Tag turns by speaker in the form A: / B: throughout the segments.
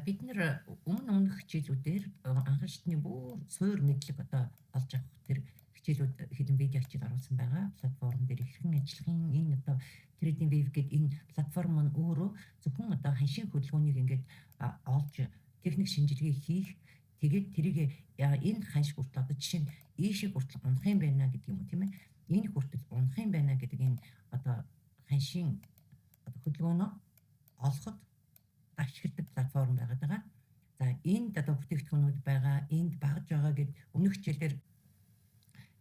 A: бид нэр өмнөх хичээлүүдээр анхан шатны бүр суур мэдлэг олж авах тэр хичээлүүд хэдэн видео хичээл оруулсан байгаа. Платформ дээр хэрхэн ажиллахын энэ Trading Wave гэдэг энэ платформ нь өөрөө зөвхөн ханшийн хөдөлгөөнийг ингээд олж техник шинжилгээ хийх, тэгээд тэрийг энэ ханш хүртэл жишээ нь ийшээ хүртэл унах юм байна гэдэг юм уу, тийм ээ? Энэ хүртэл унах юм байна гэдэг энэ ханшийн хөдөлгөөнөө олоход ашигладаг платформ байгаад байгаа. За энд бүтээгдэхүүнүүд байгаа, энд багж байгаа гэд өмнөх хичээлээр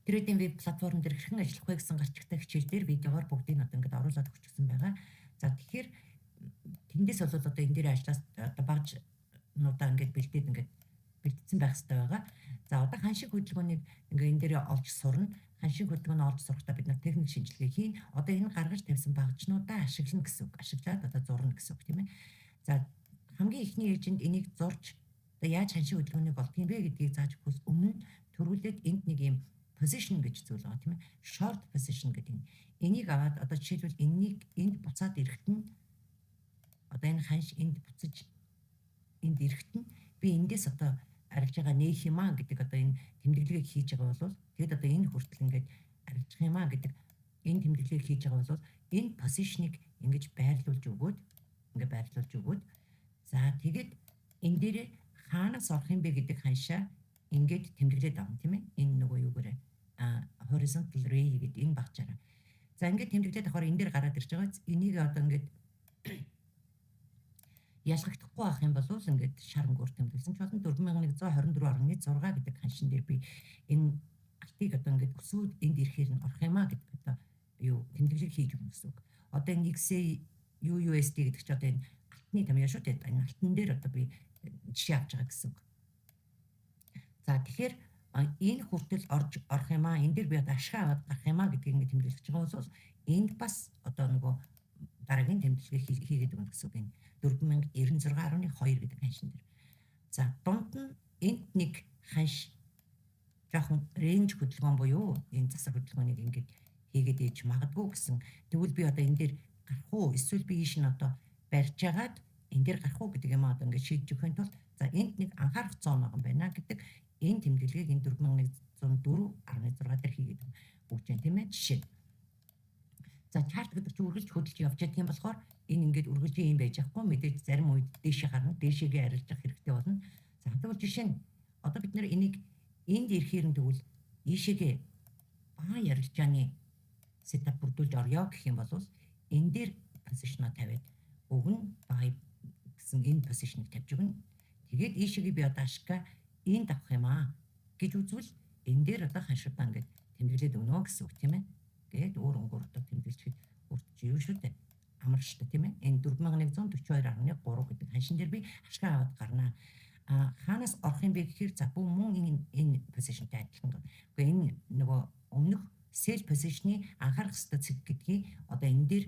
A: Trading Wave платформ дээр хэрхэн ажиллах вэ гэсэн гарчигтай хичээлээр видеогоор бүгдийг ингээд оруулаад өгчихсөн байгаа. За тэгэхээр тэндээс бол энэ дээр ажиллаас багжнуудаа ингээд бэлдсэн байх хэрэгтэй байгаа. За одоо ханшиг хөдөлгөөнийг ингээд энэ дээр олж сурна. Ханшиг хөдөлгөөний олж сурахдаа бид нар техник шинжилгээ хийн. Одоо энэ гаргаж тавьсан багжнуудаа ашиглана гэсэн үг. Ашиглаад зурна гэсэн үг, тийм ээ. За хамгийн ихний ээлжинд энийг зурж яаж ханшиг хөдөлгөөнийг олдох юм бэ гэдгийг зааж өгөхөөс өмнө төрүүлээд энд нэг юм position гэж зүйл байгаа, тийм ээ. Short position гэдэг. Энийг аваад жишээлбэл энд буцаад ирэхэд нь энэ ханш энд буцаж энд ирэхэд нь би эндээс арилж байгаа нээх юм аа гэдэг энэ тэмдэглэгийг хийж байгаа бол тэгээд энэ хүртэл ингээд арилжих юм аа гэдэг энэ тэмдэглэгийг хийж байгаа бол энэ position-ыг ингэж байрлуулж өгөөд за тэгээд энэ дээр хаанаас орох юм бэ гэдэг ханшаа ингээд тэмдэглээд авна, тийм ээ. Энэ нөгөө юугаараа horizontal ray гэдэг энэ багчаараа. За ингээд тэмдэглээд авахаар энэ дээр гараад ирж байгаа. Энийг ингээд ялгагдахгүй байх юм бол ингээд шарангуур тэмдэглэсэн ч болно 4124.6 гэдэг ханшин дээр би энэ алтыг ингээд өсөөд энд ирэхээр нь орох юм аа гэдэг тэмдэглэг хийж өгнө гэсэн үг. Одоо энэ XAUUSD гэдэг чи энэ алтны тамиа шүү дээ. Энэ алтан дээр би жишээ авч байгаа гэсэн үг. За тэгэхээр энэ хүртэл орох юм аа, энэ дээр би ашгаа аваад гарах юм аа гэдгийг ингээд тэмдэглэж байгаа бол энд бас нөгөө дараагийн тэмдэглэгээ хийгээд өгнө гэсэн үг. Энэ 4096.2 гэдэг ханшин дээр. За дунд нь энд нэг ханш жоохон рейнж хөдөлгөөн буюу энэ засаг хөдөлгөөнийг ингээд хийгээд ээж магадгүй гэсэн. Тэгвэл би энэ дээр гарах уу? Эсвэл би ийш нь барьж агаад энэ дээр гарах уу гэдэг юм ингээд шийдэж өгөхийн тулд за энд нэг анхаарах зон байгаа юм байна гэдэг энэ тэмдэглэгийг энэ 4104.6 дээр хийгээд өгч जैन тийм ээ. Жишээ. За чарт гэдэг чинь үргэлж хөдөлж явж байгаа юм болохоор энэ ингээд үргэлж юм байж байхгүй мэдээж зарим үед дээшээ гарна, дээшээгээ арилжах хэрэгтэй болно. За тэгвэл жишээ нь бид нэр энийг энд ирэхээр нь тэгвэл ийшээгээ баа ярилжааны сетап бүрдүүлж орё гэх юм бол энэ дээр позишноо тавиад өгнө баа гэсэн энэ позишныг тавьж өгнө. Тэгээд ийшээгээ би ашгаа энд авах юм аа гэж үзвэл энэ дээр ханшуудаа ингээд тэмдэглээд өгнө гэсэн үг тийм ээ. Гээд өөр өнгөөр тэмдэглэхэд үрдэж юу шүү дээ. Амар шүү дээ тийм ээ. Энэ 4142.3 гэдэг ханшин дээр би ашгаа аваад гарнаа. Хаанаас орох юм бэ гэхээр за мөн энэ позишнтэй адилхан. Гэхдээ энэ нөгөө өмнөх sell position-ы анхаарах ёстой цэг гэдгийг энэ дээр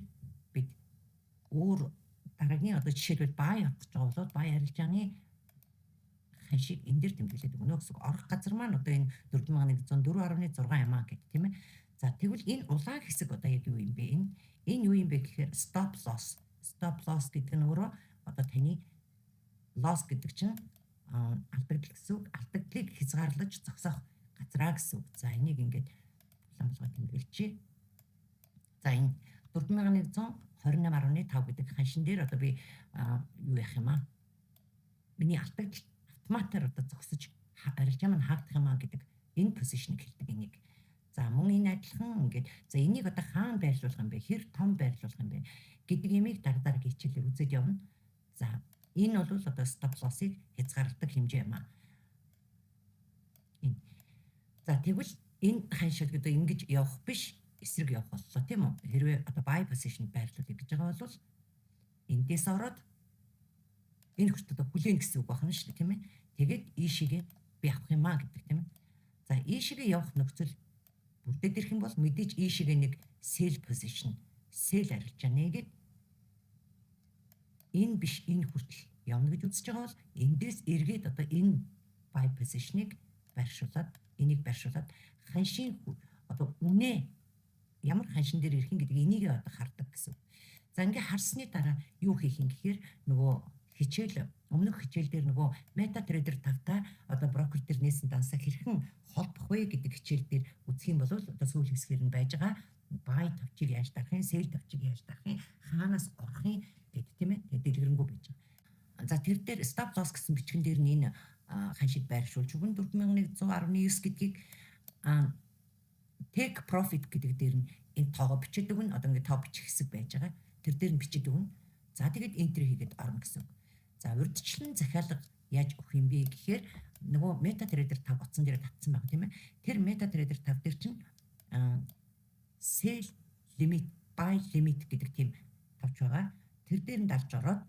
A: бид өөр дараагийн жишээлбэл buy авах гэж байгаа бол buy арилжааны ханшийг энэ дээр тэмдэглээд өгнө гэсэн. Орох газар маань энэ 4104.6 юм аа гэдэг тийм ээ. За тэгвэл энэ улаан хэсэг яг юу юм бэ? Энэ юу юм бэ гэхээр stop loss. Stop loss гэдэг нь өөрөө таны loss гэдэг чинь алдагдал гэсэн үг. Алдагдлыг хязгаарлаж зогсоох газраа гэсэн үг. За энийг ингээд улаан тэмдэглэжээ. За энэ 4128.5 гэдэг ханшин дээр би юу яах юм аа? Миний алдагдал автоматар зогсож арилжаа маань хаагдах юм аа гэдэг энэ позишнийг хэлдэг энийг. За мөн энэ адилхан ингээд за энийг хаана байрлуулах юм бэ? Хэр том байрлуулах юм бэ? Гэдэг имийг дараа хичээлээр үзээд явна. За энэ бол stop loss-ыг хязгаарладаг хэмжээ юм аа. Энэ. За тэгвэл энэ ханшиг ингэж явах биш эсрэг явах боллоо тийм үү? Хэрвээ buy position байрлуулъя гэж байгаа бол эндээс ороод энэ хүртэл хүлээн гэсэн үг байна шүү дээ тийм ээ. Тэгээд ийшээгээ би авах юм аа гэдэг тийм ээ. За ийшээгээ явах нөхцөл бүрдээд ирэх юм бол мэдээж ийшээгээ нэг sell position, sell арилжаа нэгээд энэ биш энэ хүртэл явна гэж үзэж байгаа бол эндээс эргээд энэ buy position-ыг энийг барьшуулаад ханшийн үнэ ямар ханшин дээр ирэх юм гэдэг энийг хардаг гэсэн. За ингээ харсны дараа юу хийх юм гэхээр нөгөө хичээл өмнөх хичээл дээр нөгөө MetaTrader 5-та одоо брокер дээр нээсэн дансаа хэрхэн холбох вэ гэдэг хичээл дээр үзэх юм бол одоо сүүлийн хэсгээр нь байж байгаа buy тавчийг яаж дарахын, sell тавчийг яаж дарахын, хаанаас орохын гэдэг тийм ээ. Тэгээд дэлгэрэнгүй байж байгаа. За тэр дээр stop loss гэсэн бичгэн дээр нь энэ ханшийг байршуулж өгөн 4119 гэдгийг take profit гэдэг дээр нь энэ тоогоо бичиж өгнө. Одоо ингээд тоо бичих хэсэг байж байгаа. Тэр дээр нь бичиж өгнө. За тэгээд enter хийгээд орно гэсэн. За урьдчилан захиалга яаж өгөх юм бэ гэхээр нөгөө MetaTrader 5 утсан дээр татсан байгаа тийм ээ. Тэр MetaTrader 5 дээр чинь sell limit, buy limit гэдэг тийм тавч байгаа. Тэр дээр нь дарж ороод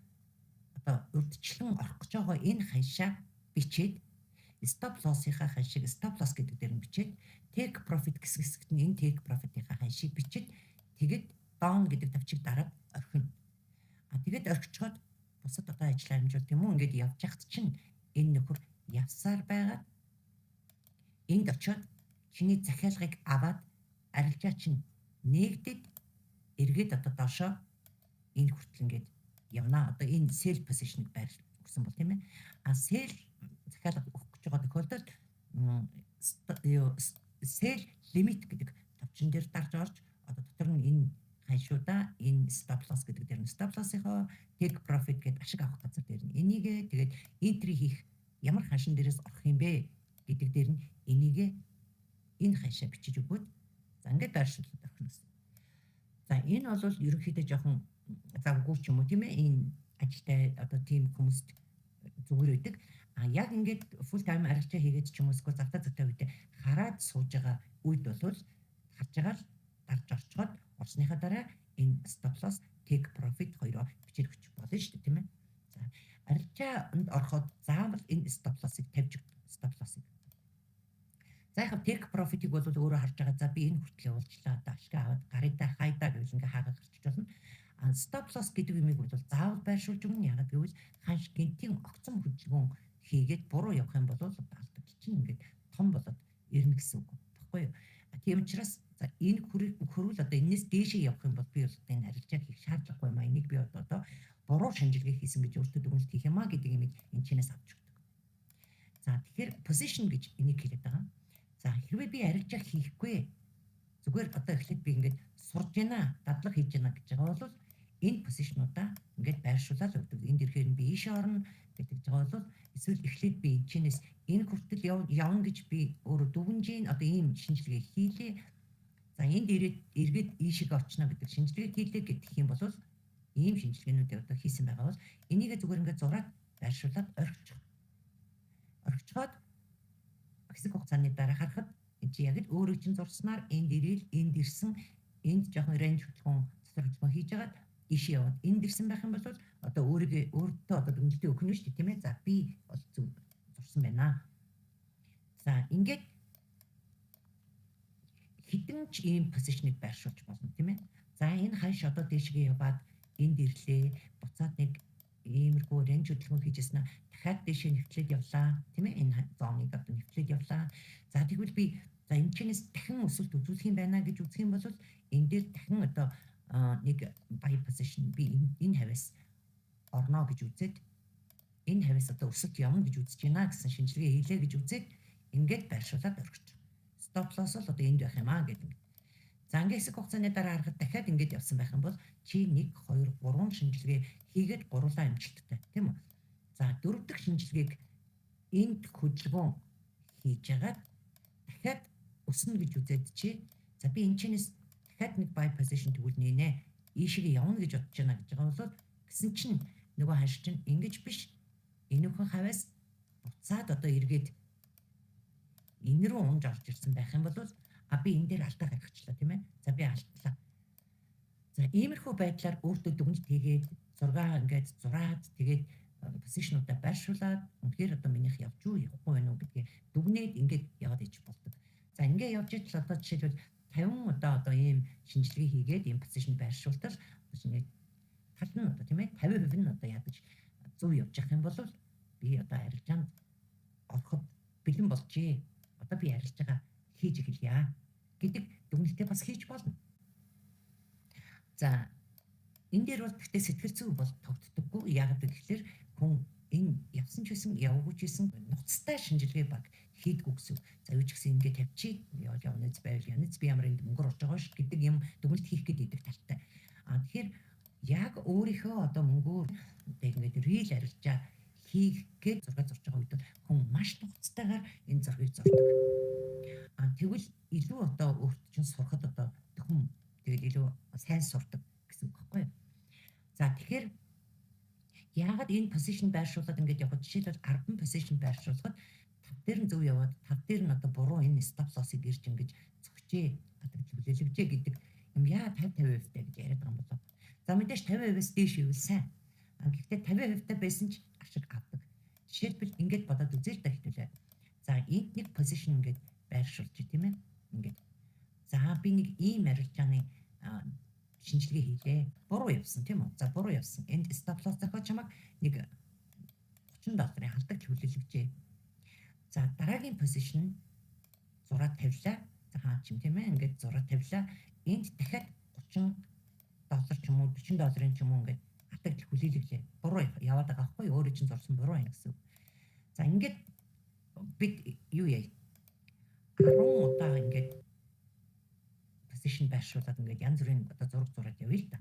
A: одоо урьдчилан орох гэж байгаа энэ ханшаа бичээд stop loss-ийнхаа ханшийг stop loss гэдэг дээр нь бичээд take profit хэсэгт нь энэ take profit-ийнхаа ханшийг бичээд тэгээд down гэдэг тавчийг дараад орхино. Тэгээд орхичоод бусад одоо ажлаа хэмжүүлдэг юм уу? Ингээд явж хахт чинь энэ нөхөр явсаар байгаад энд очиод чиний захиалгыг аваад арилжаа чинь нэгдэд эргээд одоо доошоо энэ хүртэл ингээд явна. Одоо энэ sell position-ыг өгсөн бол тийм ээ. Sell захиалга өгөх гэж байгаа тохиолдолд sell limit гэдэг товчон дээр дарж орж одоо дотор нь энэ ханшуудаа энэ stop loss гэдэг дээр нь stop loss-ийнхоо take profit гэдэг ашиг авах газар дээр нь энийгээ тэгээд entry хийх ямар ханшин дээрээс орох юм бэ гэдэг дээр нь энийгээ энэ ханшаа бичиж өгөөд за ингээд байршуулаад орох нь. За энэ бол ерөнхийдөө жоохон завгүй ч юм уу тийм ээ. Энэ ажилтай одоо тийм хүмүүст зүгээр байдаг. Яг ингээд full time арилжаа хийгээд ч юм уу эсвэл завтаа үедээ хараад сууж байгаа үед бол харж байгаа л дарж орчоод орсныхаа дараа энэ stop loss take profit хоёроо бичиж өгч болно шүү дээ тийм ээ. За арилжаанд ороход заавал энэ stop loss-ыг тавьж stop loss-ыг. За яг take profit-ийг бол өөрөө харж байгаа. За би энэ хүртэл явуулчлаа. Одоо ашиг аваад гарыдаа хайдаа гэвэл ингээ хаагаад гарчиж болно. Stop loss гэдэг юмыг бол заавал байршуулж өгнө. Ягаад гэвэл ханш гинтийн огцом хөдөлгөөн хийгээд буруу явах юм бол алдагч чинь ингээд том болоод ирнэ гэсэн үг баггүй юу. Тийм учраас за энэ хөрвөл одоо энэс дээшээ явах юм бол би бол энэ арилжаа хийх шаардлагагүй юм а. Энийг би одоо буруу шинжилгээ хийсэн гэж өөртөө дүгнэлт хийх юм а гэдэг юмыг энэ чинээс авч өгдөг. За тэгэхээр position гэж энийг хэлээд байгаа. За хэрвээ би арилжаа хийхгүй зүгээр одоо эхлээд би ингээд сурж яана, дадлага хийж яана гэж байгаа бол энэ позишнуудаа ингээд байршуулаад өгдөг. Энд ирэхээр нь би ийшээ орно гэдэг байгаа бол эсвэл эхлээд би чинээс энэ хүртэл явна гэж би өөрөө дүгнжийн одоо ийм шинжилгээ хийлээ. За энд эргээд ийшээ очно гэдэг шинжилгээ хийлээ гэх юм бол ийм шинжилгээнүүдийг одоо хийсэн байгаа бол энийг зүгээр ингээд зураад байршуулад орхичоод хэсэг хугацааны дараа харахад энэ чи яг л өөрөө чинь зурснаар энд ирээл энд ирсэн энд жоохон range хөдөлгөөн цэцэр хөдөлгөөн хийж агаад ийшээ яваад энд ирсэн байх юм бол одоо өөртөө одоо дүгнэлтээ өгнө шүү дээ тийм ээ. За би бол зөв зурсан байна. За ингээд хэдэн ч ийм позишныг байршуулж болно тийм ээ. За энэ ханш одоо дээшгээ яваад энд ирлээ. Буцаад нэг иймэрхүү range хөдөлгөөн хийжсэн нь дахиад дээшээ нэвтлээд явлаа тийм ээ. Энэ зооныг одоо нэвтлээд явлаа. За тэгвэл би за энэ чинээс дахин өсөлт үзүүлэх юм байна гэж үзэх юм бол энэ дээр дахин одоо нэг buy position би энэ хавьяас орно гэж үзээд энэ хавьяас одоо өсөлт явна гэж үзэж байна гэсэн шинжилгээ хийлээ гэж үзээд ингээд байршуулад орчих. Stop loss бол одоо энд байх юм аа гэдэг. За ингээд хэсэг хугацааны дараа харахад дахиад ингээд явсан байх юм бол чи 1 2 3 шинжилгээ хийгээд гурлаа амжилттай тийм үү. За дөрөв дэх шинжилгээг энд хөдөлгөөн хийж ягаад дахиад өснө гэж үзээд чи за би энэ чинээс дахиад нэг buy position тэгвэл нэ ийшээ явна гэж бодож байна гэж байгаа бол гэсэн чинь нөгөө ханш чинь ингэж биш энүүхэн хавьяас буцаад одоо эргээд энэ рүү унж орж ирсэн байх юм бол би энэ дээр алдаа гаргачлаа тийм ээ. За би алдлаа. За иймэрхүү байдлаар өөртөө дүгнэлт хийгээд зургаа ингээд зураад тэгээд позишнуудаа байршуулад үнэхээр одоо минийх явж юу явахгүй байна уу гэдгийг дүгнээд ингээд яваад иж болдог. За ингээд явж ижил одоо жишээлбэл 50 одоо ийм шинжилгээ хийгээд ийм позишн байршуултал нэг тал нь одоо тийм ээ 50% нь одоо ядаж зөв явж явах юм бол би одоо арилжаанд ороход бэлэн болжээ. Одоо би арилжаагаа хийж эхэлье гэдэг дүгнэлтээ бас хийж болно. За энэ дээр бол гэхдээ сэтгэл зүй бол тогтдоггүй. Яг гэвэл хүн энэ явсан ч гэсэн явгүй ч гэсэн нуцтай шинжилгээ баг хийдгүү гэсэн. За юу ч гэсэн ингээд тавьчих явназ байвал янз би ямар энд мөнгөөр орж байгаа ш гэдэг юм дүгнэлт хийх гэдэг талтай. Тэгэхээр яг өөрийнхөө одоо мөнгөөр ингээд рил арилжаа хийх гэж зураг зурж байгаа үед хүн маш нуцтайгаар энэ зургийг зурдаг. Тэгвэл илүү одоо өөрт чинь сурахад одоо хүн тэгэл илүү сайн сурдаг гэсэн үг байхгүй юу? За тэгэхээр яагаад энэ position байршуулад ингээд явах жишээлбэл 10 position байршуулахад тав дээр нь зөв яваад тав дээр нь одоо буруу энэ stop loss-ыг ирж ингэж зөгчээ одоо хүлээлгэжээ гэдэг юм яа 50% таа гэж яриад байгаа юм болоо. За мэдээж 50%-аас дээш ивэл сайн. Гэхдээ 50% таа байсан ч ашиг авдаг. Жишээлбэл ингээд бодоод үзээ л да хэвлээ. За энд нэг position ингээд байршуулж тийм ээ. Ингээд. За би нэг ийм арилжааны шинжилгээ хийлээ. Буруу явсан тийм үү? За буруу явсан. Энд stop loss зохиож чамаг нэг $30 халдагч хүлээлгэжээ. За дараагийн position зураг тавилаа. За хаа чим тийм ээ. Ингээд зураг тавилаа. Энд дахиад $30 ч юм уу $40 ч юм уу ингээд халдагч хүлээлгэжээ. Буруу яваад байгаа байхгүй юу? Өөрөө чинь зурсан буруу юм гэсэн. За ингээд бид юу яа? 10 удаа ингээд position байршуулад ингээд янз бүрийн одоо зураг зураад явъя л да.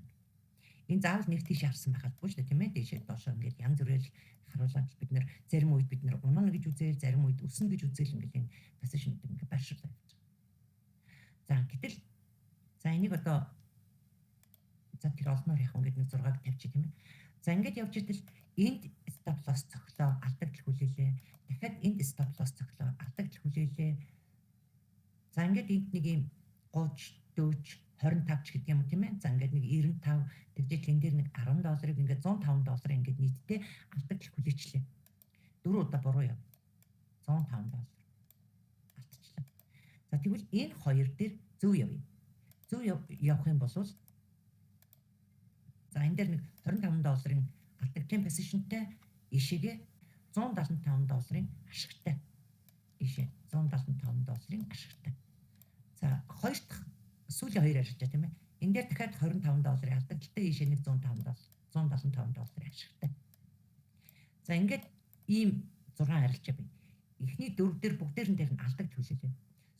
A: Энэ заавал нэг тийш харсан байхадгүй шүү дээ тийм ээ. Дээшээ доошоо ингээд янз бүрээр харуулаад бид нэр зарим үед бид нэр унана гэж үзээл, зарим үед өснө гэж үзээл ингээд энэ position ингээд байршуулаад явж байгаа. За гэтэл за энийг одоо за тэр олноор яах вэ гэдэг нэг зургааг тавьчих тийм ээ. За ингээд явж итэл энд stop loss цоглоо, алдагдал хүлээлээ. Дахиад энд stop loss цоглоо, алдагдал хүлээлээ. За ингээд энд нэг юм 30, 40, 25 ч гэдэг юм тийм ээ. За ингээд нэг 95 тэгжээч энэ дээр нэг $10-ыг ингээд $105 ингээд нийтдээ алдагдал хүлээчлээ. 4 удаа буруу яв. $105 алдчихлаа. За тэгвэл энэ хоёр дээр зөв явъя. Зөв явах юм бол за энэ дээр нэг $25-ын алдагдлын positionтэй ишээгээ $175-ын ашигтай. Ишээ $175-ын ашигтай. За хоёр дахь сүүлийн хоёр арилжаа тийм ээ. Энэ дээр дахиад $25-ын алдагдaltaй ишээ нэг $175-ын ашигтай. За ингээд ийм 6 арилжаа бий. Эхний 4 дээр бүгдээр нь дээр нь алдагт хүлээлээ.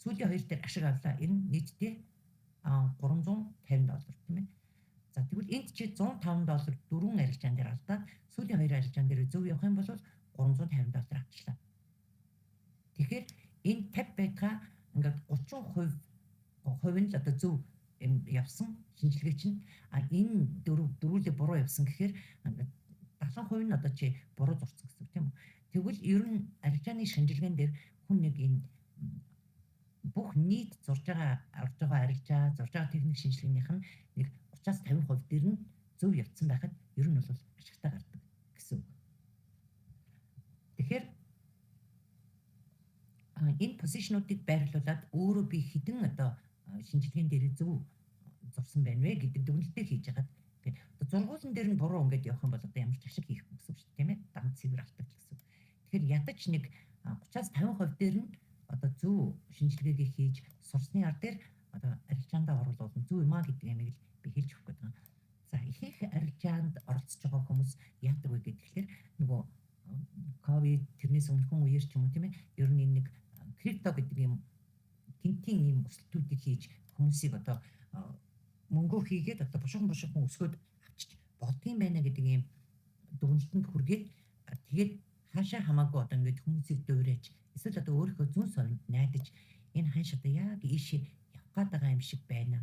A: Сүүлийн хоёр дээр ашиг авлаа. Энэ нийтдээ $350 тийм ээ. За тэгвэл энд чи $105 4 арилжаан дээр алдаад сүүлийн хоёр арилжаан дээр зөв явах юм бол $350 авчлаа. Тэгэхээр энэ 50 байтгаа ингээд 30% нь л одоо зөв явсан шинжилгээ чинь энэ дөрвөлээ буруу явсан гэхээр 70% нь одоо чи буруу зурсан гэсэн үг тийм үү. Тэгвэл ер нь арилжааны шинжилгээнд дээр хүн нэг энэ бүх нийт зурж байгаа арилжаа, зурж байгаа техник шинжилгээнийх нь нэг 30-50% дээр нь зөв явцсан байхад ер нь бол ашигтай гардаг гэсэн үг. Тэгэхээр энэ позишнуудыг байрлуулад өөрөө би хідэн одоо шинжилгээнд дээр зөв зурсан байна вэ гэдэг дүгнэлтээр хийж хагаад тэгээд зургуулсан дээр нь буруу ингээд явах юм бол одоо ямар ч ашиг хийх гэсэн үг шүү дээ тийм ээ. Данд цэвэр алдах гэсэн. Тэгэхээр ядаж нэг 30-50% дээр нь одоо зөв шинжилгээгээ хийж сурсны ар дээр одоо арилжаандаа оруулах зөв юм а гэдэг ямиг л би хэлж өгөх гэдэг. За ихэнх арилжаанд оролцож байгаа хүмүүс яадаг вэ гэхээр нөгөө ковид тэрнээс өмнөхөн үеэр ч юм уу тийм ээ. Ер нь нэг крипто гэдэг юм тентийн юм өсөлтүүдийг хийж хүмүүсийг одоо мөнгө хийгээд одоо бушуухан өсгөөд авчиж болдгийм байна гэдэг юм дүгнэлтэнд хүргээд тэгээд хаашаа хамаагүй одоо ингээд хүмүүсийг дуурайж эсвэл одоо өөрийнхөө зүүн совинд найдаж энэ хааш одоо яг ийшээ явах гээд байгаа юм шиг байна.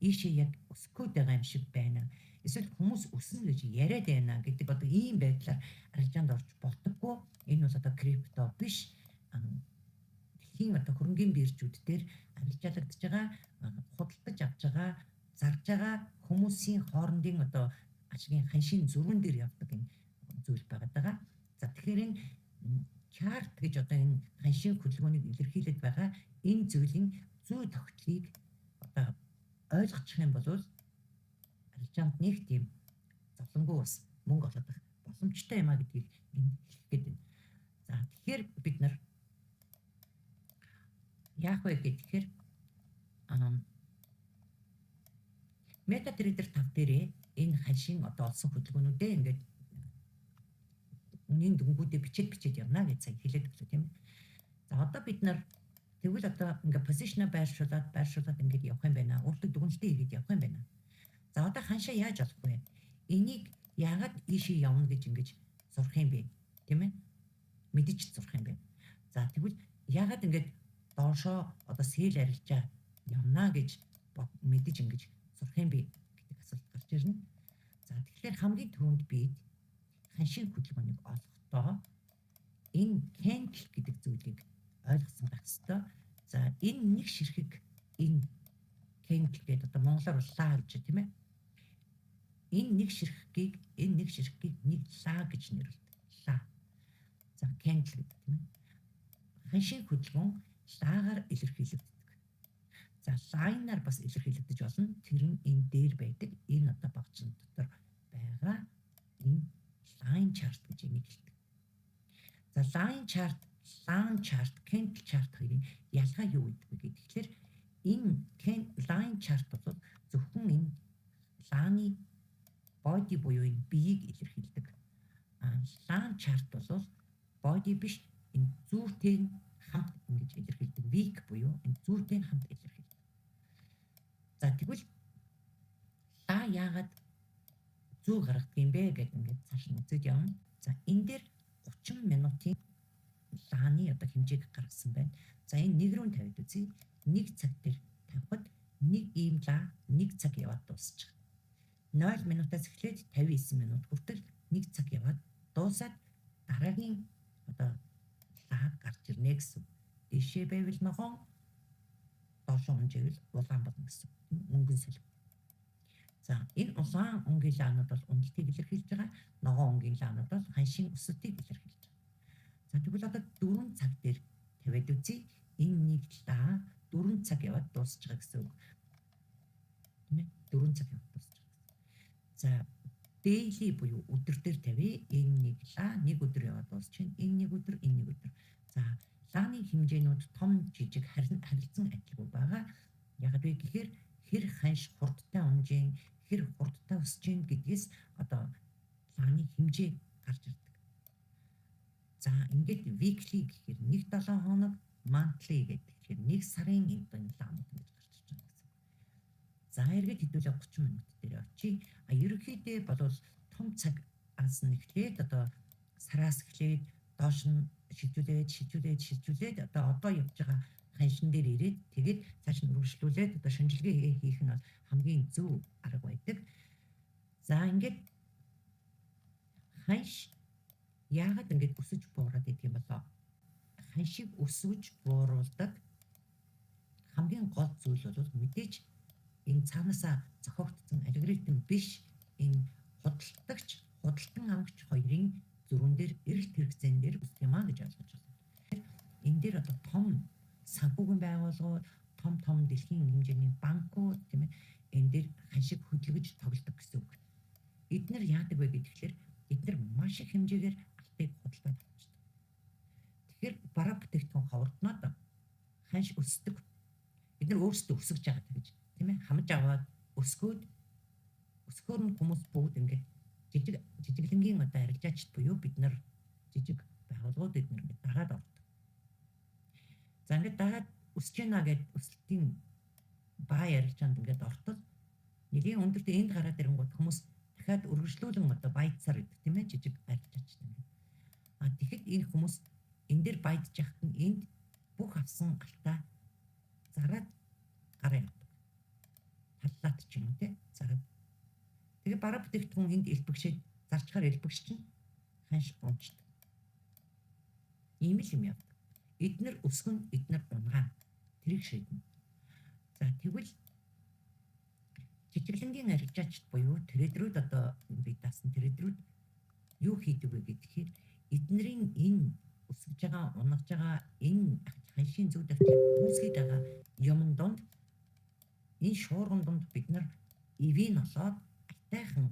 A: Ийшээ яг өсгөх гээд байгаа юм шиг байна. Эсвэл хүмүүс өснө гэж яриад байна гэдэг одоо ийм байдлаар арилжаанд орж болдоггүй. Энэ бол одоо крипто биш. Дэлхийн одоо хөрөнгөний биржүүд дээр арилжаалагдж байгаа, худалдаж авч байгаа, зарж байгаа хүмүүсийн хоорондын одоо ашигын ханшийн зөрүүн дээр явдаг энэ зүйл байгаа. За тэгэхээр энэ чарт гэж одоо энэ ханшийн хөдөлгөөнийг илэрхийлээд байгаа энэ зүйлийн зүй тогтолцоог одоо ойлгочих юм бол арилжаанд нэг тийм зовлонгүй бас мөнгө олох боломжтой юм а гэдгийг хэлэх гээд байна. За тэгэхээр бид нар яах вэ гэхээр MetaTrader 5 дээрээ энэ ханшийн одоо олсон хөдөлгөөнүүдээ ингээд үнийн дүнгуудээ бичээд явна гэж сая хэлээд өглөө тийм ээ. За одоо бид нар тэгвэл одоо ингээ позишнаа байршуулад ингээд явах юм байна. Өөртөө дүгнэлтээ хийгээд явах юм байна. За одоо ханшаа яаж олох вэ? Энийг яагаад ийшээ явна гэж ингэж сурах юм бэ? Тийм ээ? Мэдэж сурах юм бэ? За тэгвэл яагаад ингээд доошоо одоо сэл арилжаа явна гэж мэдэж ингэж сурах юм бэ гэдэг асуулт гарч ирнэ. За тэгэхээр хамгийн түрүүнд бид ханшийн хөдөлгөөнийг олохдоо энэ candle гэдэг зүйлийг ойлгосон байх ёстой. За энэ нэг ширхэг энэ candle гэдэг одоо монголоор лаа гэж тийм ээ. Энэ нэг ширхгийг нэг лаа гэж нэрлэдэг. Лаа. За candle гэдэг тийм ээ. Ханшийн хөдөлгөөн лаагаар илэрхийлэгддэг. За лайнаар бас илэрхийлэгдэж болно. Тэр нь энэ дээр байдаг. Энэ одоо багцсан дотор байгаа энэ line chart гэж энийг хэлдэг. За line chart, candle chart хоёрын ялгаа юу гэдэг вэ гэхээр энэ line chart бол зөвхөн энэ лааны body буюу энэ биеийг илэрхийлдэг. Line chart бол body биш энэ зүртэй хамт ингэж илэрхийлдэг. Week буюу энэ зүртэй хамт илэрхийлдэг. За тэгвэл лаа яагаад зүү гаргадаг юм бэ гэдэг ингээд цааш нь үзэж явна. За энэ дээр 30 минутын лааны одоо хэмжээг гаргасан байна. За энэ нэг рүү тавьд үзье. 1 цаг дээр тавихад нэг ийм лаа 1 цаг яваад дуусчих. 0 минутаас эхлээд 59 минут хүртэл 1 цаг яваад дуусаад дараагийн одоо лаа гарч ирнэ гэсэн. Дэшээ байвал ногоон, доошоо унживэл улаан болно гэсэн. Өнгөн солио. За энэ улаан өнгийн лаанууд бол уналтыг илэрхийлж байгаа. Ногоон өнгийн лаанууд бол ханшийн өсөлтийг илэрхийлж байгаа. За тэгвэл одоо 4 цаг дээр тавиад үзье. Энэ нэг лаа 4 цаг яваад дуусч байгаа гэсэн үг. Тийм ээ? 4 цаг яваад дуусч байгаа. За daily буюу өдөр дээр тавья. Энэ нэг лаа нэг өдөр яваад дуусч байна. Энэ нэг өдөр, энэ нэг өдөр. За лааны хэмжээнүүд том жижиг харилцан адилгүй байгаа. Яг вэ гэхээр хэр ханш хурдтай унжин, хэр хурдтай өсч ийн гэдгээс одоо лааны хэмжээ гарч ирдэг. За ингээд weekly гэхээр 1-7 хоног, monthly гэхээр 1 сарын энэ лаанууд гэж гарч ирж байгаа гэсэн. За эргээд хэдүүлээ 30 минут дээр очие. Ерөнхийдөө бол том цагаас нь эхлээд одоо сараас эхлээд доош нь шилжүүлээд одоо явж байгаа ханшин дээр ирээд тэгээд цааш нь үргэлжлүүлээд одоо шинжилгээ хийх нь хамгийн зөв арга байдаг. За ингээд ханш яагаад ингээд өсөж буураад идэх юм болоо? Ханшийг өсвөж бууруулдаг хамгийн гол зүйл бол мэдээж энэ цаанаасаа зохиогдсон алгоритм биш энэ худалдан авагч хоёрын зөрүүн дээр эрэлт хэрэгцээн дээр үсэх юм а гэж ойлгож байна. Энэ дээр одоо том санхүүгийн байгууллагууд, том дэлхийн хэмжээний банкуд тийм ээ энэ дээр ханшиг хөдөлгөж тоглодог гэсэн үг. Эдгээр яадаг вэ гэхээр эдгээр маш их хэмжээгээр алтыг худалдаад авчихдаг. Тэгэхээр бараа бүтээгдэхүүн ховордноод ханш өсдөг. Эдгээр өөрсдөө өсөж байгаа гэж тийм ээ хамж аваад өсгөөр нь хүмүүс бүгд ингээд жижиглэнгийн одоо арилжаачд буюу бид нар жижиг байгууллагууд эдгээр ингээд дагаад ордог. За ингээд дагаад өсөж гинэ гэдэг өсөлтийн баа ярилцаанд ингээд ортол нэлийн өндөртөө энд гараад ирэнгүүт хүмүүс дахиад үргэлжлүүлэн одоо баяцсаар гэдэг тийм ээ жижиг арилжаачд ингээд. Тэгэхэд энэ хүмүүс энэ дээр баядж яхад нь энд бүх авсан алтаа зараад гараа явдаг. Таллаад ч юм уу тийм зараад. Тэгээ бараа бүтээгдэхүүн энд элбэгшээд зарчгаар элбэгш чинь ханш унцдаг. Ийм л юм явдаг. Эднэр өсгөн, эднэр унгаан. Тэрийг шийднэ. За тэгвэл жижиглэнгийн арилжаачд буюу трейдерүүд одоо би даасан трейдерүүд юу хийдэг вэ гэхээр эднэрийн энэ өсгөж байгаа, унгаж байгаа энэ ханшийн зөв давтлыг үүсгэж байгаа юмн донд энэ шуурган донд бид нар ивэн олоод айтайхан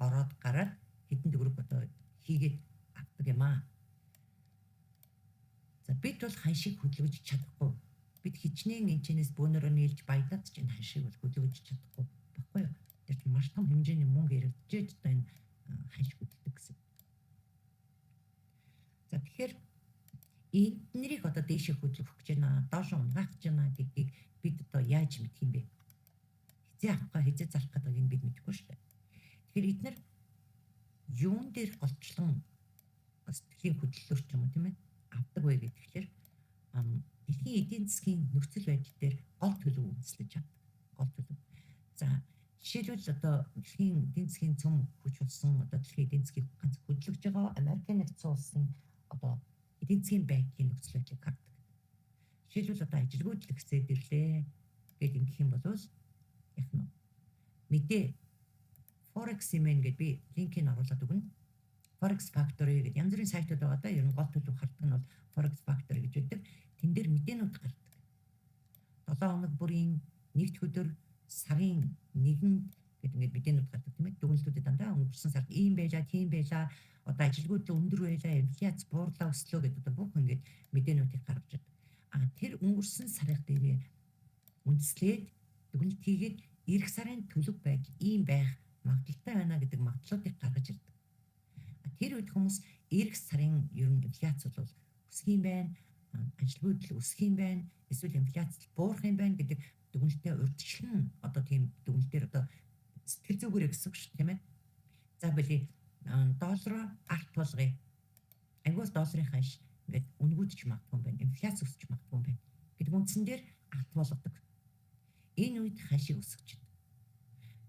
A: ороод гараад хэдэн төгрөг одоо хийгээд авдаг юм аа. За бид бол ханшиг хөдөлгөж чадахгүй. Бид хичнээн энэчнээс бөөнөрөө нийлж баялаад ч энэ ханшиг бол хөдөлгөж чадахгүй баггүй юу? Тэр чинь маш том хэмжээний мөнгө хэрэгжиж одоо энэ ханшиг хөдөлдөг гэсэн. Тэгэхээр эднэрийг одоо дээшээ хөдлөх гэж байна, доош унгаах гэж байна гэдгийг бид одоо яаж мэдх юм бэ? Хизээ авахгаа хизээ зарах гэдгийг бид мэдэхгүй шүү дээ. Тэгэхээр эднэр юун дээр голчлон сэтгэлийн хөдлөлөөр ч юм уу тийм ээ авдаг вэ гэхээр дэлхийн эдийн засгийн нөхцөл байдал дээр гол төлөв үндэслэж чаддаг. Гол төлөв. За жишээлбэл одоо дэлхийн эдийн засгийн цөм хүч болсон одоо дэлхийн эдийн засгийг ганц хөдөлгөж байгаа Америкийн нэгдсэн улсын одоо эдийн засгийн байдлын нөхцөл байдлыг хардаг. Жишээлбэл одоо ажилгүйдэл ихсээд ирлээ гэж ингэх юм бол яг нь мэдээ Forex Simen гэдэг би линкийг оруулаад өгнө. Forex Factory гэдэг янз бүрийн сайтууд байгаа да. Ер нь гол төлөв хардаг нь бол Forex Factory гэж байдаг. Тэн дээр мэдээнүүд гардаг. 7 хоног бүрийн нэгд өдөр сарын 1-нд гэдэг ингээд мэдээнүүд гардаг тийм ээ. Дүгнэлтүүдэд дандаа өнгөрсөн сард ийм байлаа, тийм байлаа. Одоо ажилгүйдэл өндөр байлаа, инфляц буурлаа өслөө гэдэг одоо бүх ингээд мэдээнүүдийг гаргаж байдаг. Тэр өнгөрсөн сарын дээрээ үндэслээд дүгнэлт хийгээд эх сарын төлөв байдал ийм байх магадaltaй байна гэдэг магадлалуудыг гаргаж ирдэг. Тэр үед хүмүүс эх сарын ер нь инфляц бол өсөх юм байна, ажилгүйдэл өсөх юм байна, эсвэл инфляц буурах юм байна гэдэг дүгнэлтээ урьдчилан одоо тийм дүгнэлтээр одоо сэтгэл зүгээрээ гэсэн үг шүү тийм ээ. За болий доллароо арт болгоё. Ангуус долларын ханш ингээд үнгүүдч магадгүй юм байна, инфляц өсч магадгүй юм байна гэдэг үндсэн дээр арт болгодог. Энэ үед ханшийг өсгөж.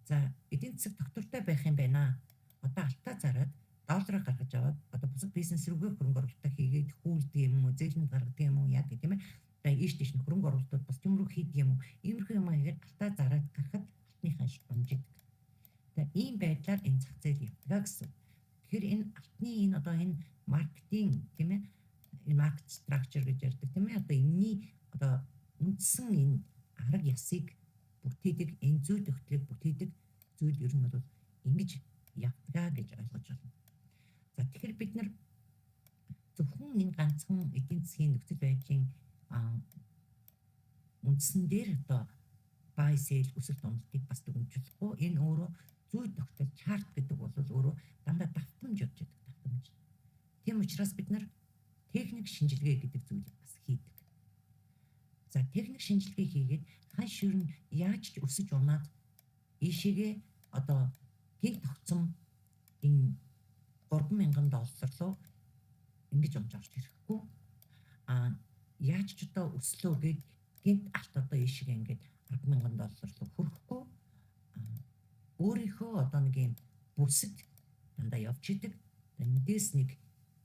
A: За эдийн засаг доктортой байх юм байна. Одоо алтаа зараад долларыг гаргаж аваад одоо бусад бизнес рүүгээ хөрөнгө оруулалт хийгээд хүүлдэг юм уу, зээлэнд гаргадаг юм уу яа гэх тийм ээ. Тэгээ ийш тийш хөрөнгө оруулалтууд бас юм рүү хийдэг юм уу? Иймэрхүү юм хийгээд алтаа зараад гаргахад алтны ханш унжиж. Тэгээ ийм байдлаар энэ зах зээл явдаг гэсэн. Тэгэхээр энэ алтны энэ одоо энэ маркетинг тийм ээ. Энэ маркет structure гэж ярьдаг тийм ээ. Одоо энэний одоо үндсэн энэ арга ясыг бүтээдэг, энэ зүй тогтолыг бүтээдэг зүйл ер нь бол ингэж явдаг гэж ойлгож байна. За тэгэхээр бид нар зөвхөн энэ ганцхан эдийн засгийн нөхцөл байдлын үндсэн дээр одоо buy sell өсөлт уналтыг бас дүгнжүүлэхгүй. Энэ өөрөө зүй тогтол чарт гэдэг бол өөрөө дандаа давтамж явж байдаг давтамж. Тийм учраас бид нар техник шинжилгээ гэдэг зүйлийг бас хийдэг. За техник шинжилгээ хийгээд ханш ер нь яаж ч өсөж унаад ийшээгээ одоо гинт тогтсон энэ $3,000 руу ингэж унж орж ирэхгүй. Яаж ч одоо өслөө гээд гинт алт одоо ийшээгээ ингээд $10,000 руу хүрэхгүй. Өөрийнхөө одоо нэг юм бүсэд дандаа явж идэг. Эндээс нэг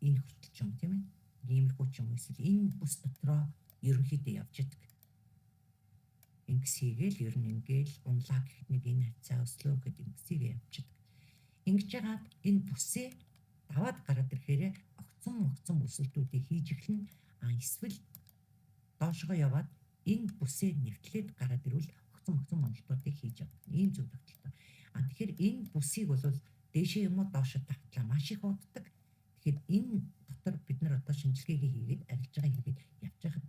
A: энэ хүртэл ч юм тийм ээ. Иймэрхүү ч юм эсвэл энэ бүс дотроо ерөнхийдөө явж идэг. Ингэс хийгээл ер нь ингээл унлаа гэхэд нэг энэ хацаа өслөө гэдэг ингэсийг явчихдаг. Ингэж яагаад энэ бүсээ даваад гараад ирэхээр огцон өсөлтүүдийг хийж эхлэн эсвэл доошгоо яваад энэ бүсээ нэвтлээд гараад ирвэл огцон уналтуудыг хийж явдаг. Ийм зөв тогтолтой. Тэгэхээр энэ бүсийг бол дээшээ юм уу доошоо тавтлаа маш их уддаг. Тэгэхээр энэ дотор бид нар одоо шинжилгээгээ хийгээд арилжаагаа хийгээд явж байхад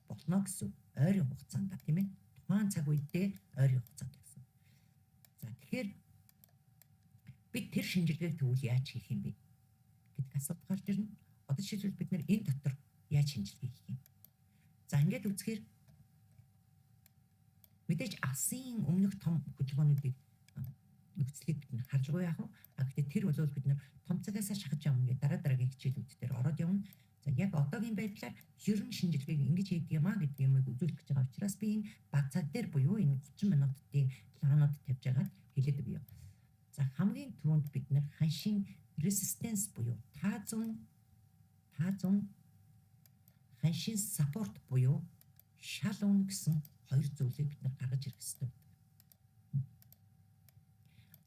A: болно гэсэн ойрын хугацаанд тийм ээ. Тухайн цаг үедээ ойрын хугацаанд гэсэн. За тэгэхээр бид тэр шинжилгээг тэгвэл яаж хийх юм бэ гэдэг асуулт гарч ирнэ. Одоо жишээлбэл бид нар энэ дотор яаж шинжилгээ хийх юм? За ингээд үзэхээр мэдээж алсын өмнөх том хөдөлгөөнүүдийг нөхцөлийг бид нар харж байгаа яах вэ? Гэхдээ тэр бол бид нар том цагаас шахаж явна гэдэг дараагийн хичээлүүд дээр ороод явна. За яг одоогийн байдлаар ер нь шинжилгээг ингэж хийдэг юм а гэдэг юмыг үзүүлэх гэж байгаа учраас би энэ баг цаг дээр буюу энэ 30 минутын планууд тавьж байгаад хэлээд өгье. За хамгийн түрүүнд бид нар ханшийн resistance буюу таазун ханшийн support буюу шал үнэ гэсэн хоёр зүйлийг бид нар гаргаж ирэх хэрэгтэй.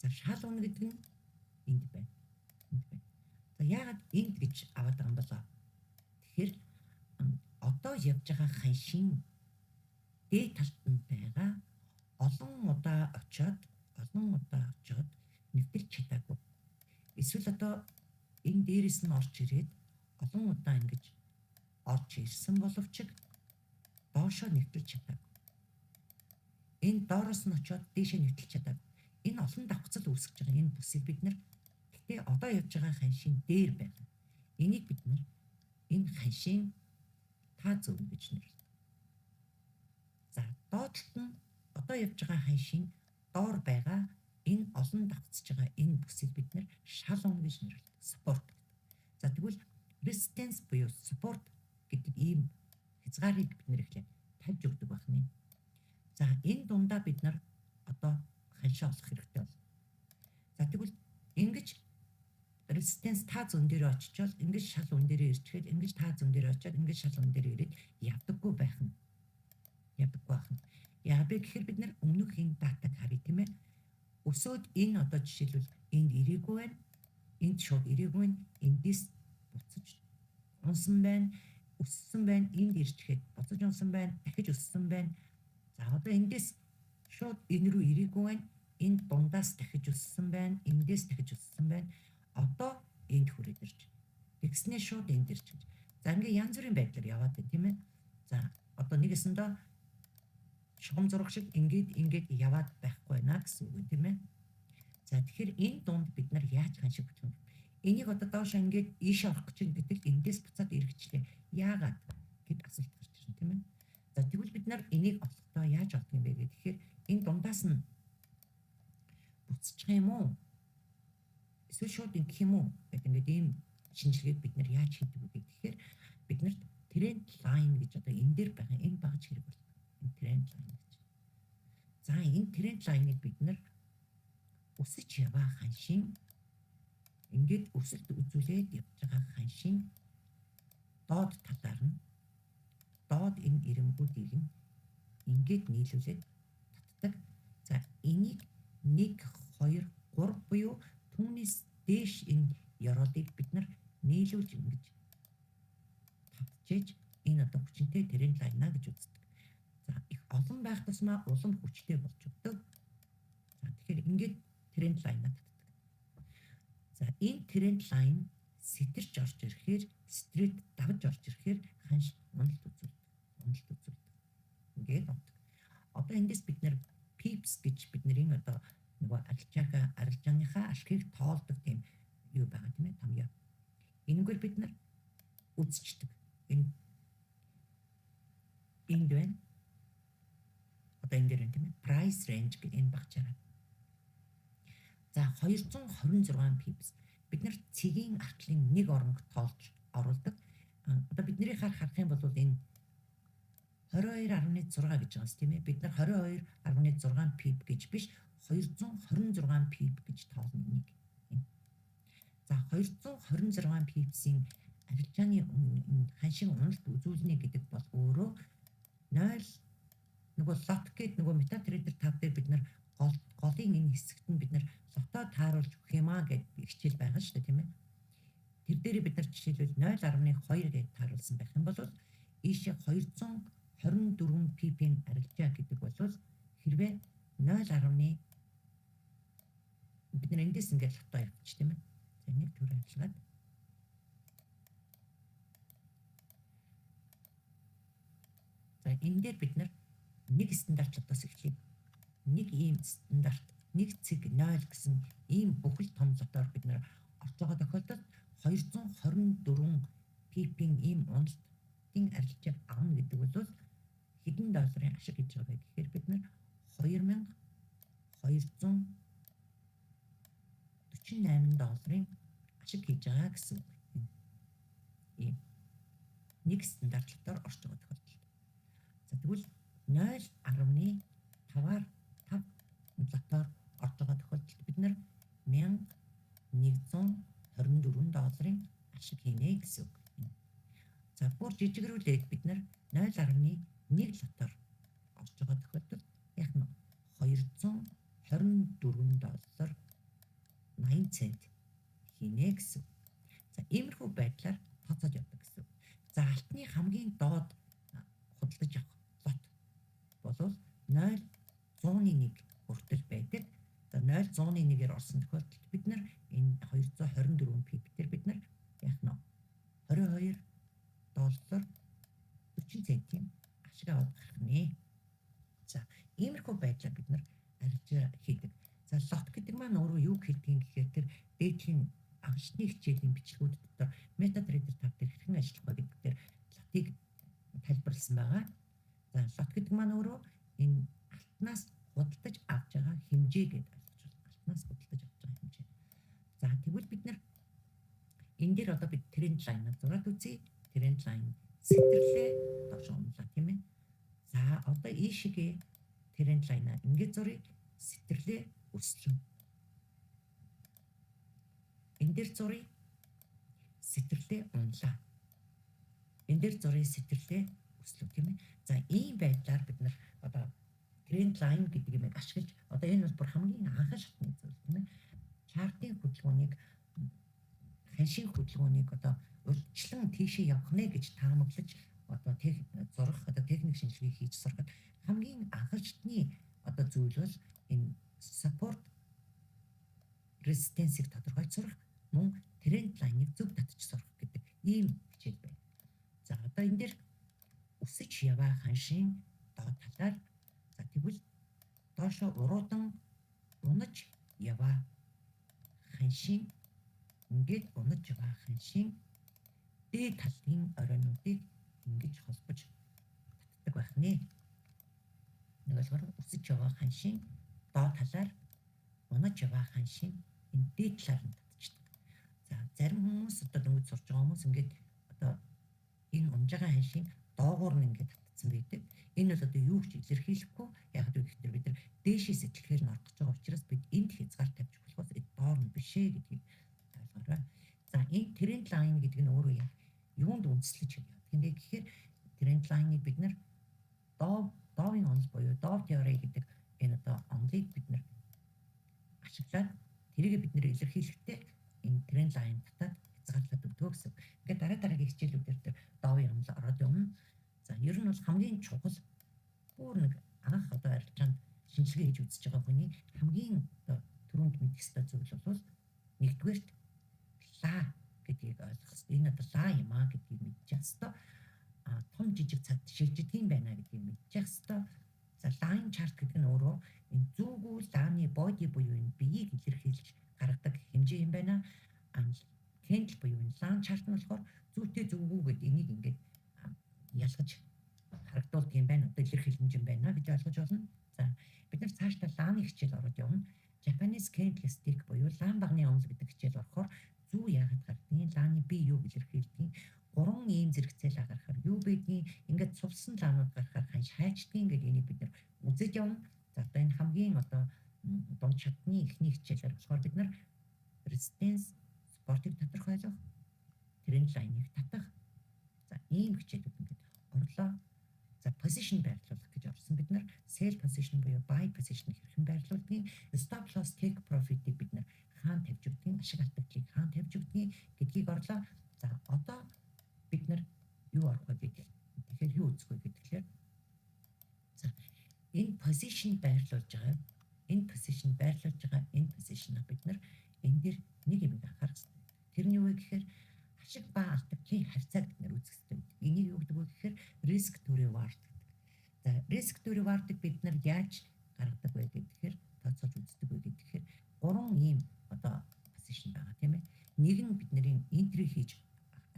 A: За шал үнэ гэдэг нь энд байна. За яагаад энд гэж аваад байгаа юм бол тэгэхээр одоо явж байгаа ханшийн дээд талд нь байгаа олон удаа очоод нэвтэлж чадаагүй. Эсвэл одоо энэ дээрээс нь орж ирээд олон удаа ингэж орж ирсэн боловч доошоо нэвтэлж чадаагүй. Энэ доороос нь очоод дээшээ нэвтэлж чадаагүй. Энэ олон давхцал үүсгэж байгаа энэ бүсийг бид нар гэтээ одоо явж байгаа ханшийн дээр байна. Энийг бид нар Энэ ханшийн та зөв гэж нэрлэдэг. За доотлолт нь одоо явж байгаа ханшийн доор байгаа энэ олон давтсаж байгаа энэ бүсийг бид нэр шал ун гэж нэрлэдэг. Support гэдэг. За тэгвэл resistance буюу support гэдэг ийм хязгаарыг бид нэр эхлээд тавьж өгдөг байна. За энэ дундаа бид нар одоо ханшаа олох хэрэгтэй байна. За тэгвэл ингэж resistance та зүүн дээр очичоод ингэж шал ун дээр ирчгээд ингэж та зүүн дээр очиод ингэж шал ун дээр ирээд явдаггүй байх нь. Явдаггүй байх нь. Яагаад гэхээр бид нар өмнөхийн датаг харъя тийм ээ. Өсөөд энэ одоо жишээлбэл энд ирээгүй байна. Энд шууд ирээгүй байна. Эндээс буцаж унсан байна. Өссөн байна. Энд ирчгээд буцаж унсан байна. Дахиж өссөн байна. За одоо эндээс шууд энэ рүү ирээгүй байна. Энд дундаас дахиж өссөн байна. Эндээс дахиж өссөн байна. Одоо энд хүрээд ирж. Тэгснээ шууд энд ирж гэж. За ингээ янз бүрийн байдлаар яваад байна тийм ээ. За одоо нэгэсэндээ шугам зураг шиг ингээд яваад байхгүй байна гэсэн үг тийм ээ. За тэгэхээр энэ дунд бид нар яаж ханшиг бүтгэх вэ? Энийг одоо доош ингээд ийш орох гэж гэдэг эндээс буцаад эргэжлээ. Яагаад гэд асуулт гарч ирнэ тийм ээ. За тэгвэл бид нар энийг олохдоо яаж олох юм бэ гэхээр энэ дундаас нь буцчих юм уу? Эсвэл шууд ингэх юм уу? Гэт ингээд ийм шинжилгээг бид нар яаж хийдэг вэ гэхээр биднэрт тренд лайн гэж одоо энэ дээр байгаа энэ багж хэрэг бол энэ тренд лайн гэж. За энэ тренд лайныг бид нар өсөж яваа ханшийн ингээд өсөлт үзүүлээд явж байгаа ханшийн доод талаар нь доод энэ ирэнгүүдийг нь ингээд нийлүүлээд татдаг. За энийг 1 2 3 буюу түүнээс дээш энэ ёроодыг бид нар нийлүүлж ингэж татчихэж энэ одоо хүчинтэй тренд лайнаа гэж үздэг. За их олон байх тусмаа улам хүчтэй болж өгдөг. За тэгэхээр ингээд тренд лайнаа татдаг. За энэ тренд лайн сэтэрч орж ирэхээр стрит давж орж ирэхээр ханш уналт үзүүлдэг. Уналт үзүүлдэг. Ингээд унтдаг. Одоо эндээс бид нэр pips гэж бидний одоо нөгөө арилжааныхаа ашгийг тоолдог тийм юу байгаа тийм ээ томьёо. Энэгээр бид нар үзчихдэг. Энд байна. Одоо энэ дээр тийм ээ price range гэдэг энэ багчаараа. За 226 pips. Бид нар цэгийн артлын нэг оронг тоолж оруулдаг. Одоо бидний харах юм бол энэ 22.6 гэж байгаас тийм ээ. Бид нар 22.6 pip гэж биш 226 pip гэж тоолно энийг. За 226 pipсийн арилжааны ханшийн уналт үзүүлнэ гэдэг бол өөрөө 0 нөгөө лот гэдэг нөгөө MetaTrader 5 дээр бид нар голын энэ хэсэгт нь бид нар лотоо тааруулж өгөх юм аа гэж хичээл байгаа шүү дээ тийм ээ. Тэр дээр бид нар жишээлбэл 0.2 гэж тааруулсан байх юм бол ийшээ 224 pip-ийн арилжаа гэдэг бол хэрвээ 0. Бид нар эндээс ингээд лотоо явууч тийм ээ. За нэг төр ажиллаад. За энэ дээр бид нар нэг стандартлуудаас эхлэе. Нэг ийм стандарт, нэг цэг 0 гэсэн ийм бүхэл том лотоор бид нар орж байгаа тохиолдолд 224 pip-ийн ийм уналтын арилжааг авна гэдэг бол хэдэн долларын ашиг хийж байгаа гэхээр бид нар 2248 долларын ашиг хийж байгаа гэсэн үг. Ийм нэг стандартлаар орж байгаа тохиолдолд. За тэгвэл 0.5-аар 5 лотоор орж байгаа тохиолдолд бид нар 1124 долларын ашиг хийнэ гэсэн үг. За бүр жижигрүүлээд бид нар 0.1 лотоор орж байгаа тохиолдолд яг нь 224 доллар 80 цент хийнэ гэсэн. За иймэрхүү байдлаар тооцоож явдаг гэсэн. За алтны хамгийн доод худалдаж авах лот бол 0.101 хүртэл байдаг. За 0.101-ээр орсон тохиолдолд бид нар энэ 224 pip дээр бид нар яг нь 22 доллар 40 центийн ашиг аваад гарах нэ. За иймэрхүү байдлаар бид нар арилжаа хийдэг. За лот гэдэг маань өөрөө юу хэлдэг гэхээр тэр дээдлийн анхны хичээлийн бичлэгүүд дотор MetaTrader 5 дээр хэрхэн ажиллах вэ алтнаас худалдаж авч байгаа хэмжээ гэдээ ойлгож байна. Алтнаас худалдаж авч байгаа хэмжээ. За тэгвэл бид нар энэ дээр одоо бид тренд лайныг зураад үзье. Тренд лайн сэтэрлээ доош унлаа тийм ээ. За одоо ийшээгээ тренд лайнаа ингээд зурыг сэтэрлээ өслөө. Энэ дээр зурыг сэтэрлээ унлаа. Энэ дээр зурыг сэтэрлээ өслөө тийм ээ. За ийм байдлаар бид нар одоо тренд лайн гэдэг юм ашиглаж одоо энэ бол бүр хамгийн анхны шатны зүйл тийм ээ. Чартын хөдөлгөөнийг ханшийн хөдөлгөөнийг одоо урьдчилан тийшээ явах нэ гэж таамаглаж одоо зурах одоо техник шинжилгээ хийж сурахад хамгийн анхны шатны одоо зүйл бол энэ support resistance-ийг тодорхойлж сурах мөн тренд лайныг зөв татж сурах гэдэг ийм хичээл байна. За одоо энэ дээр өсөж яваа ханшийн доод талаар за тэгвэл доошоо уруудан унаж яваа ханшийн ингээд унаж яваа ханшийн дээд талын оройнуудыг ингэж холбож татдаг байх нэ. Нэг болохоор өсөж яваа ханшийн доод талаар унаж яваа ханшийн энэ дээд талаар нь татчихдаг. За зарим хүмүүс одоо дөнгөж сурж байгаа хүмүүс ингээд одоо энэ унаж байгаа ханшийн доогуур нь ингээд татсан байдаг. Энэ бол одоо юу гэж илэрхийлэхгүй яг л гэхээр бид нар дээшээс итгэхээр нь орох гэж байгаа учраас бид энд хязгаар тавьж болохоос доор нь бишээ гэдгийг ойлгоорой. За энэ тренд лайн гэдэг нь өөрөө юунд үндэслэж явдаг. Тэндээ гэхээр тренд лайныг бид нар доовын онол буюу дов теори гэдэг энэ одоо онолыг бид нар ашиглаад тэрийг бид нэр илэрхийлэхдээ энэ тренд лайн татаад хязгаарлаад өгдөг гэсэн. Ингээд дараагийн хичээлүүдээр тэр доовын онол ороод явна. За ер нь бол хамгийн чухал бүр нэг анх одоо арилжаанд шинжилгээ хийж үзэж байгаа хүний хамгийн одоо түрүүнд мэдэх ёстой зүйл бол нэгдүгээрт ла гэдгийг ойлгох хэрэгтэй. Энэ одоо ла юм аа гэдгийг мэдчих ёстой. Том жижиг цад шилждэг юм байна гэдгийг мэдчих ёстой. За лайн чарт гэдэг нь өөрөө энэ зүгүү лааны боди буюу энэ биеийг илэрхийлж гаргадаг хэмжээ юм байна. Кендл буюу энэ лайн чарт нь болохоор зүйтэй зүгүү гэдэг энийг ингээд ялгаж харагдуулдаг юм байна. Одоо илэрхийлэмж юм байна гэж ойлгож болно. За бид нар цаашдаа лааны хичээл ороод явна. Japanese candle stick буюу лаан багны онол гэдэг хичээл орохоор зүү яагаад гардыг лааны бие юу илэрхийлдэг 3 ийм зэрэгцээл гаргахаар юу байдгийг ингээд цувсан лаанууд гаргахаар ханш хайчдгийг ингээд энийг бид нар үзэж явна. За одоо энэ хамгийн одоо дунд шатны эхний хичээлээр болохоор бид нар resistance support-ыг тодорхойлох, тренд лайныг татах. За ийм хичээлүүд ингээд орлоо. За position байрлуулах гэж орсон. Бид нар sell position буюу buy position хэрхэн байрлуулдгийг, stop loss take profit-ийг бид нар хаана тавьж өгдгийг, ашиг алдагдлыг хаана тавьж өгдгийг гэдгийг орлоо. За одоо бид нар юу орох вэ гэдэг. Тэгэхээр юу үзэх вэ гэхээр за энэ position байрлуулж байгаа энэ position-а бид нар энэ дээр нэг юм анхаарах хэрэгтэй. Тэр нь юу вэ гэхээр ашиг ба алдагдлын харьцааг бид нар үзэх хэрэгтэй. Энийг юу гэдэг вэ гэхээр risk to reward гэдэг. За risk to reward-ыг бид нар яаж гаргадаг вэ гэхээр тооцоолж үздэг вэ гэхээр 3 ийм одоо position байгаа тийм ээ. Нэг нь бидний entry хийж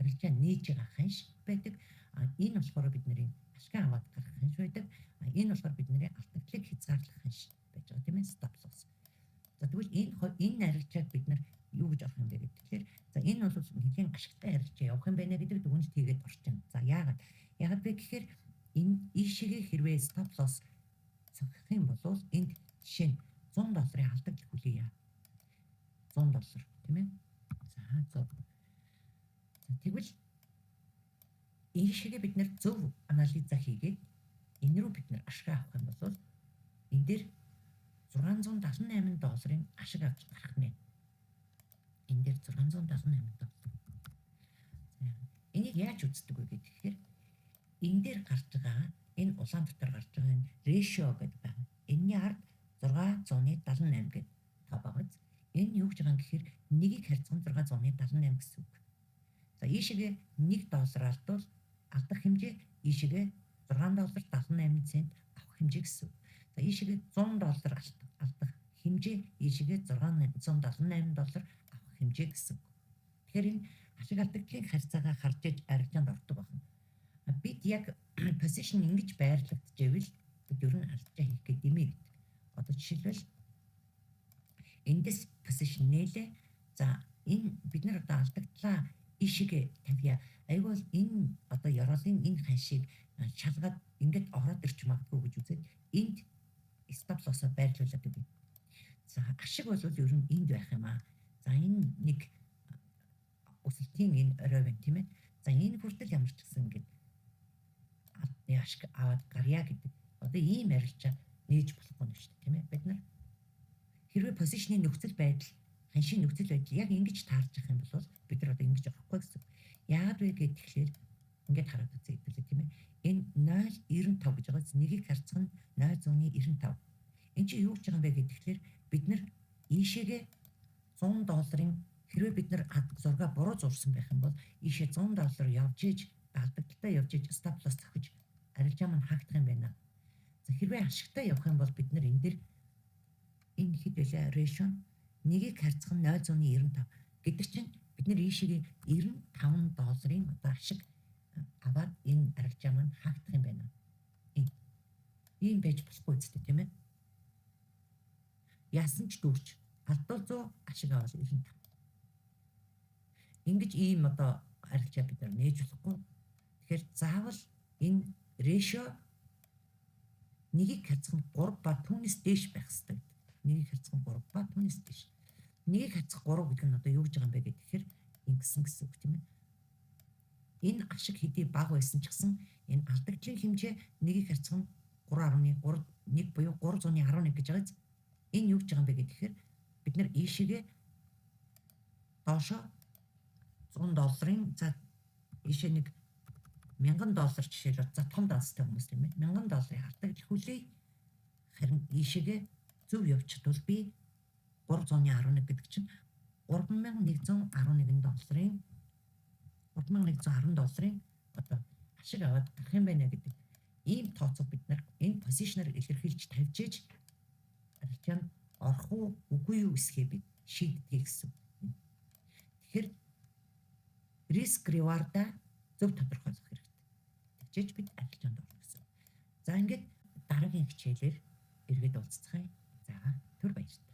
A: арилжаа нээж байгаа ханш байдаг. Энэ болохоор бидний ашиг аваад гарах ханш байдаг. Энэ болохоор бидний алдагдлыг хязгаарлах ханш байж байгаа тийм ээ. Stop loss. За тэгвэл энэ арилжааг бид нар юу гэж орох юм бэ гэхээр за энэ бол нэгэн ашигтай арилжаа явах юм байна гэдэг дүгнэлт хийгээд орчин. За яагаад вэ гэхээр энэ ийшээгээ хэрвээ stop loss цогцох юм бол энд жишээ нь $100 алдагдал хүлээе. $100 тийм ээ. За тэгвэл ийшээгээ бид нар зөв анализа хийгээд энэ рүү бид нар ашиг авах юм бол энэ дээр $678 ашиг авч гарах нэ. Энэ дээр $678. Энийг яаж үздэг вэ гэхээр энэ дээр гарч байгаа энэ улаан дотор гарч байгаа энэ ratio гэдэг байна. Энийний ард 678 гэдэг тоо байгаа. Энэ юу гэж байгаа юм гэхээр нэгийг харьцан 678 гэсэн үг. За ийшээгээ $1 алдвал алдах хэмжээ ийшээгээ $6.78 авах хэмжээ гэсэн үг. За ийшээгээ $100 алдах хэмжээ ийшээгээ $678 авах хэмжээ гэсэн үг. Тэгэхээр энэ ашиг алдагдлын харьцаагаа харж иж арилжаанд ордог байна. Бид яг position ингэж байрлагдчихвэл бид ер нь арилжаа хийх гэдэг юм ээ. жишээлбэл эндээс position нээлээ. За энэ бид нар одоо алдагдлаа ийшээгээ тавья. Айгуул энэ одоо ёроолын энэ ханшийг шалгаад ингээд ороод ирч магадгүй гэж үзээд энд стаплосоо байрлуулад өгье. За ашиг бол ер нь энд байх юм аа. За энэ нэг өсөлтийн энэ орой байна тийм ээ. За энэ хүртэл ямар ч гэсэн ингээд ашиг аваад гарья гэдэг. Одоо ийм арилжаа нээж болохгүй нь шүү дээ тийм ээ. Бид нар хэрвээ позишны нөхцөл байдал, ханшийн нөхцөл байдал яг ингэж таарж явах юм бол бид нар одоо ингэж авахгүй гэсэн. Яагаад вэ гэхээр ингээд хараад үзье хэвлээ тийм ээ. Энэ 0.95 гэж байгаа нэгийг харьцах нь 0.95. Энд чинь юу гэж байгаа юм бэ гэхээр бид нар ийшээгээ $100 хэрвээ бид нар зургаа буруу зурсан байх юм бол ийшээ $100 явж иж алдагдaltaа явж иж stop loss зохиж арилжаа маань хаагдах юм байна. За хэрвээ ашигтай явах юм бол бид нар энэ дээр энэ хэд вэ ratio нэгийг харьцах нь 0.95 гэдэг чинь бид нар ийшээгээ $95 одоо ашиг аваад энэ арилжаа маань хаагдах юм байна. Ийм байж болохгүй үстэй тийм ээ. Яасан ч дүүрч алдвал 100 ашиг аваад 95. Ингэж ийм одоо арилжаа бид нар нээж болохгүй. Тэгэхээр заавал энэ ratio нэгийг харьцах нь 3 ба түүнээс дээш байх хэрэгтэй. Нэгийг харьцах нь 3 ба түүнээс дээш. Нэгийг харьцах 3 гэдэг нь одоо юу гэж байгаа юм бэ гэхээр ингэсэн гэсэн үг тийм ээ. Энэ ашиг хэдий бага байсан ч гэсэн энэ алдагдлын хэмжээ нэгийг харьцах нь 3.1 буюу 311 гэж байгаа. Энэ юу гэж байгаа юм бэ гэхээр бид нар ийшээгээ доошо $100 за ийшээ нэг $1000 жишээлбэл за том даастай хүмүүс тийм ээ. $1000 алдагдал хүлээе. Харин ийшээгээ зөв явж чадвал би 311 гэдэг чинь $3111 одоо ашиг аваад гарах юм байна гэдэг ийм тооцоо бид нар энэ позишнаар илэрхийлж тавьж иж арилжаанд орох уу үгүй юу гэсгээ бид шийддэг гэсэн. Тэгэхээр риск рeward-а зөв тодорхойлох хэрэгтэй. Тэгжээж бид арилжаанд орно гэсэн. За ингээд дараагийн хичээлээр эргээд уулзцгаая. За түр баярлалаа.